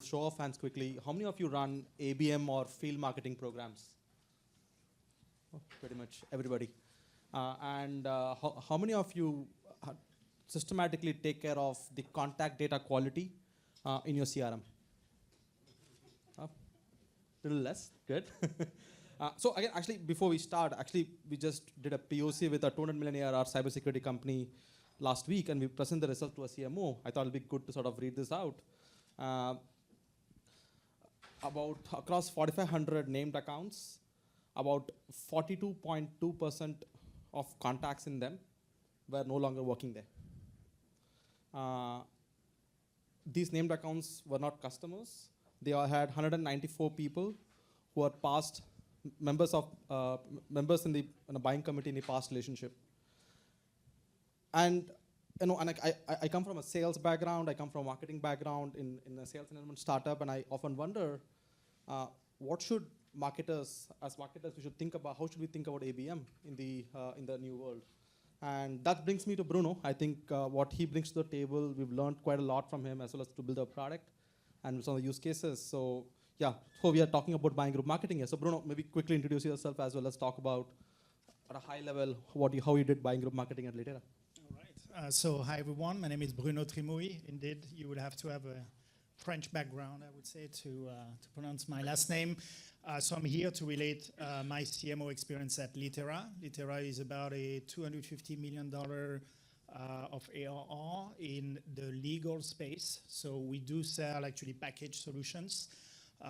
show of hands quickly, how many of you run ABM or field marketing programs? Oh, pretty much everybody. And how many of you systematically take care of the contact data quality in your CRM? Little less, good. So again, actually, before we start, we just did a POC with a 200 million ARR cybersecurity company last week, and we presented the result to a CMO. I thought it'd be good to sort of read this out. About across 4,500 named accounts, about 42.2% of contacts in them were no longer working there. These named accounts were not customers. They all had 194 people who are past members in the buying committee in the past relationship. And I come from a sales background. I come from a marketing background in a sales enablement startup, and I often wonder what should marketers we should think about. How should we think about ABM in the new world? And that brings me to Bruno. I think what he brings to the table, we've learned quite a lot from him, as well as to build a product and some of the use cases. So yeah, so we are talking about buying group marketing here. So Bruno, maybe quickly introduce yourself, as well as talk about at a high level how you did buying group marketing at Litera. All right. So hi everyone. My name is Bruno Tremouille. Indeed, you would have to have a French background, I would say, to pronounce my last name. So I'm here to relate my CMO experience at Litera. Litera is about a $250 million of ARR in the legal space. So we do sell actually package solutions.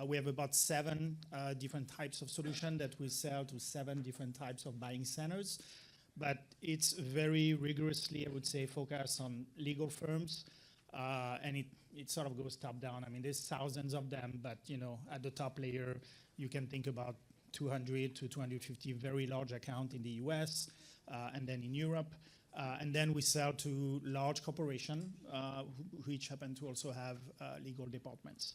We have about 7 different types of solutions that we sell to 7 different types of buying centers. But it's very rigorously, I would say, focused on legal firms. And it sort of goes top down. I mean, there's thousands of them, but at the top layer, you can think about 200 to 250 very large accounts in the US and then in Europe. And then we sell to large corporations, which happen to also have legal departments.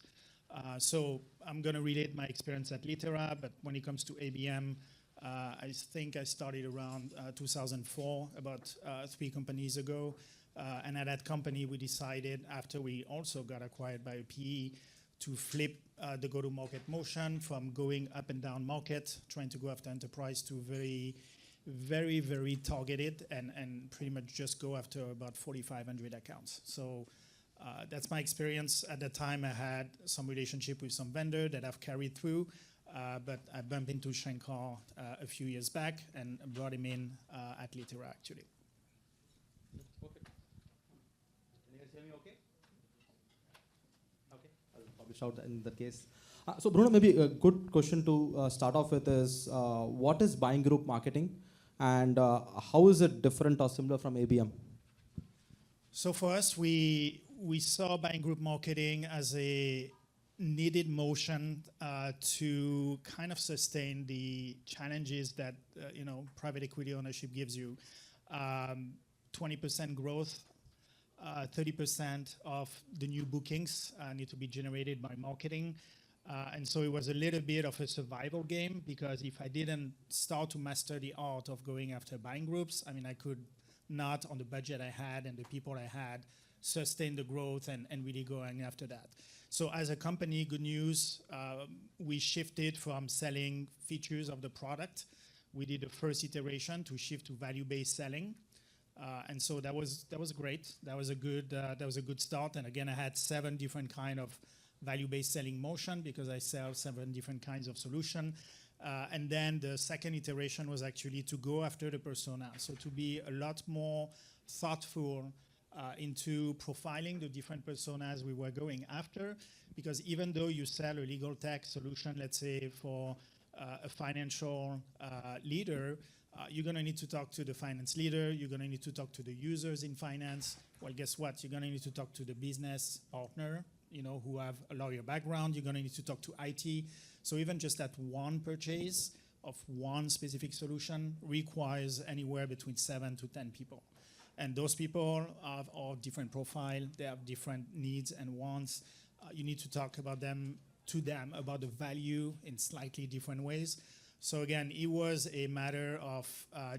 So I'm going to relate my experience at Litera, but when it comes to ABM, I think I started around 2004, about 3 companies ago. And at that company, we decided, after we also got acquired by a PE, to flip the go-to-market motion from going up and down market, trying to go after enterprise, to very, very, very targeted and pretty much just go after about 4,500 accounts. So that's my experience. At the time, I had some relationship with some vendor that I've carried through, but I bumped into Shankar a few years back and brought him in at Litera, actually. Perfect. Can you guys hear me okay? Okay, I'll publish out in that case. So Bruno, maybe a good question to start off with is, what is buying group marketing, and how is it different or similar from ABM? So for us, we saw buying group marketing as a needed motion to kind of sustain the challenges that private equity ownership gives you. 20% growth, 30% of the new bookings need to be generated by marketing. And so it was a little bit of a survival game, because if I didn't start to master the art of going after buying groups, I mean, I could not, on the budget I had and the people I had, sustain the growth and really going after that. So as a company, good news, we shifted from selling features of the product. We did the first iteration to shift to value-based selling. And so that was great. That was a good start. And again, I had 7 different kind of value-based selling motion, because I sell 7 different kinds of solution. And then the second iteration was actually to go after the persona. So to be a lot more thoughtful into profiling the different personas we were going after, because even though you sell a legal tech solution, let's say for a financial leader, you're going to need to talk to the finance leader. You're going to need to talk to the users in finance. Well, guess what? You're going to need to talk to the business partner, who have a lawyer background. You're going to need to talk to IT. So even just that one purchase of one specific solution requires anywhere between 7 to 10 people. And those people have all different profile. They have different needs and wants. You need to talk about to them about the value in slightly different ways. So again, it was a matter of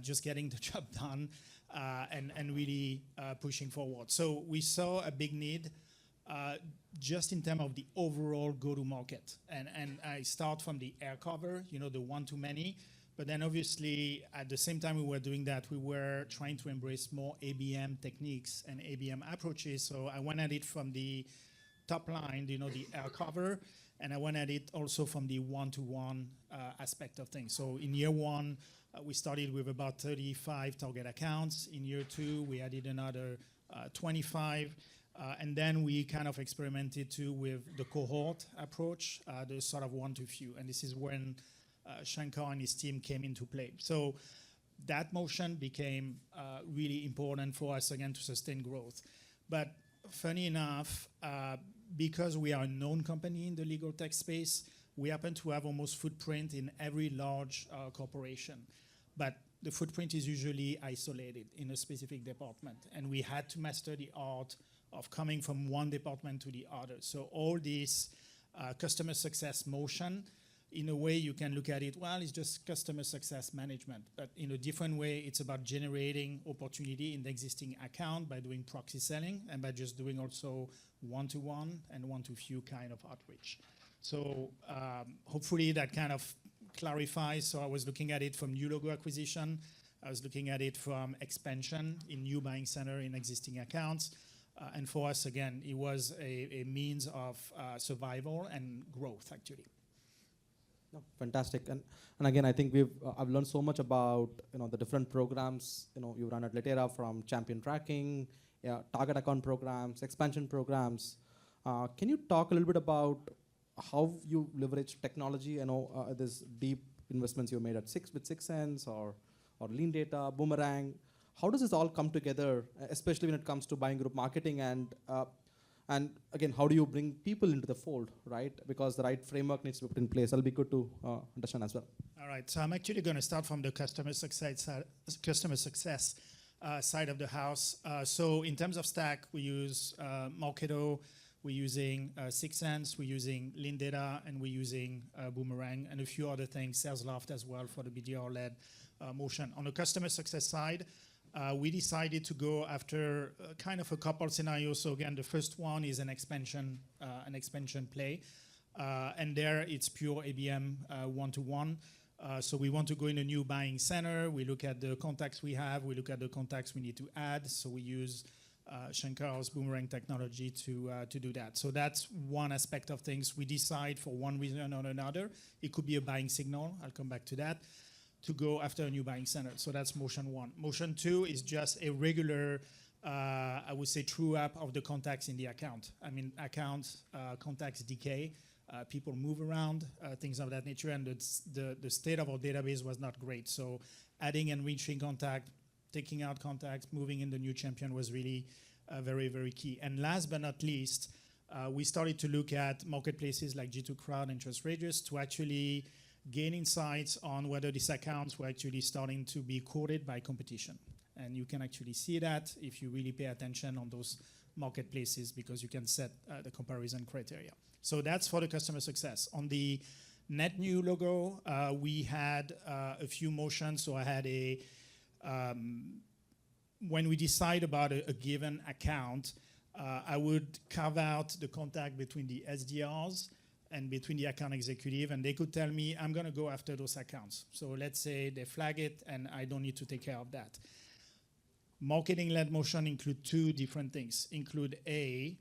just getting the job done and really pushing forward. So we saw a big need just in terms of the overall go-to-market. And I start from the air cover, the one-to-many. But then obviously, at the same time we were doing that, we were trying to embrace more ABM techniques and ABM approaches. So I went at it from the top line, the air cover, and I went at it also from the one-to-one aspect of things. So in year one, we started with about 35 target accounts. In year two, we added another 25. And then we kind of experimented too with the cohort approach, the sort of one to few. And this is when Shankar and his team came into play. So that motion became really important for us, again, to sustain growth. But funny enough, because we are a known company in the legal tech space, we happen to have almost footprint in every large corporation. But the footprint is usually isolated in a specific department. And we had to master the art of coming from one department to the other. So all this customer success motion, in a way you can look at it, well, it's just customer success management. But in a different way, it's about generating opportunity in the existing account by doing proxy selling and by just doing also one-to-one and one-to-few kind of outreach. So hopefully that kind of clarifies. So I was looking at it from new logo acquisition. I was looking at it from expansion in new buying center in existing accounts. And for us, again, it was a means of survival and growth, actually. No, fantastic. And again, I think I've learned so much about the different programs you run at Litera, from champion tracking, target account programs, expansion programs. Can you talk a little bit about how you leverage technology? There's deep investments you made at with 6 Sense or Lean Data, Boomerang. How does this all come together, especially when it comes to buying group marketing? And again, how do you bring people into the fold, right? Because the right framework needs to be put in place. That'll be good to understand as well. All right, so I'm actually going to start from the customer success side of the house. So in terms of stack, we use Marketo, we're using 6 Sense, we're using Lean Data, and we're using Boomerang, and a few other things, SalesLoft as well for the BDR-led motion. On the customer success side, we decided to go after kind of a couple scenarios. So again, the first one is an expansion play. And there it's pure ABM one-to-one. So we want to go in a new buying center. We look at the contacts we have. We look at the contacts we need to add. So we use Shankar's Boomerang technology to do that. So that's one aspect of things. We decide for one reason or another. It could be a buying signal. I'll come back to that. To go after a new buying center. So that's motion one. Motion two is just a regular, I would say, true up of the contacts in the account. I mean, contacts decay, people move around, things of that nature, and the state of our database was not great. So adding and reaching contact, taking out contacts, moving in the new champion was really very, very key. And last but not least, we started to look at marketplaces like G2 Crowd and TrustRadius to actually gain insights on whether these accounts were actually starting to be courted by competition. And you can actually see that if you really pay attention on those marketplaces, because you can set the comparison criteria. So that's for the customer success. On the net new logo, we had a few motions. So I had when we decide about a given account, I would carve out the contact between the SDRs and between the account executive, and they could tell me, I'm going to go after those accounts. So let's say they flag it, and I don't need to take care of that. Marketing-led motion include two different things. Include air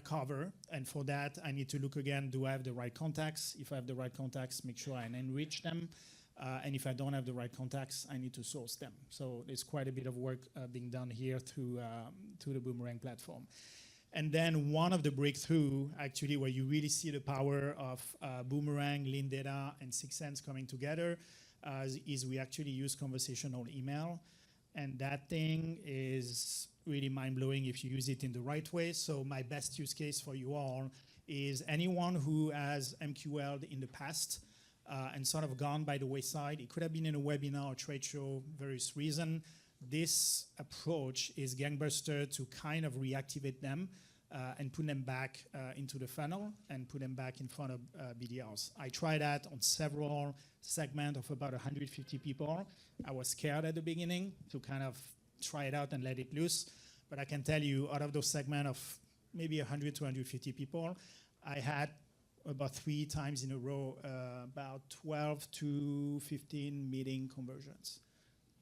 cover, and for that, I need to look again, do I have the right contacts? If I have the right contacts, make sure I enrich them. And if I don't have the right contacts, I need to source them. So there's quite a bit of work being done here through the Boomerang platform. And then one of the breakthrough, actually, where you really see the power of Boomerang, Lean Data, and 6 Sense coming together, is we actually use conversational email. And that thing is really mind-blowing if you use it in the right way. So my best use case for you all is anyone who has MQL'd in the past and sort of gone by the wayside. It could have been in a webinar or trade show, various reason. This approach is gangbuster to kind of reactivate them and put them back into the funnel and put them back in front of BDRs. I tried that on several segments of about 150 people. I was scared at the beginning to kind of try it out and let it loose. But I can tell you, out of those segments of maybe 100 to 150 people. I had about 3 times in a row about 12 to 15 meeting conversions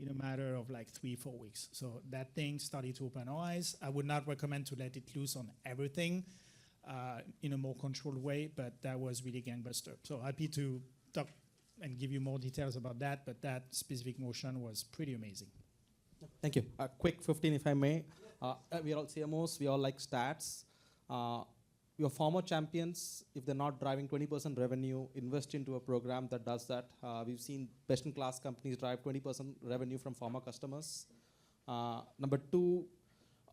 in a matter of like 3-4 weeks. So that thing started to open our eyes. I would not recommend to let it loose on everything in a more controlled way, but that was really gangbuster. So happy to talk and give you more details about that, but that specific motion was pretty amazing. Thank you. A quick 15, if I may. We are all CMOs. We all like stats. Your former champions, if they're not driving 20% revenue, invest into a program that does that. We've seen best-in-class companies drive 20% revenue from former customers. Number 2,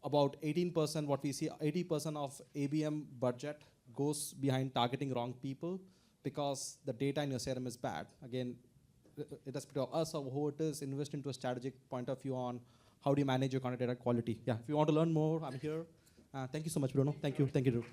about 18%, what we see, 80% of ABM budget goes behind targeting wrong people because the data in your CRM is bad. Again, it is up to us or who it is, invest into a strategic point of view on how do you manage your content data quality. Yeah, if you want to learn more, I'm here. Thank you so much, Bruno. Thank you, Drew.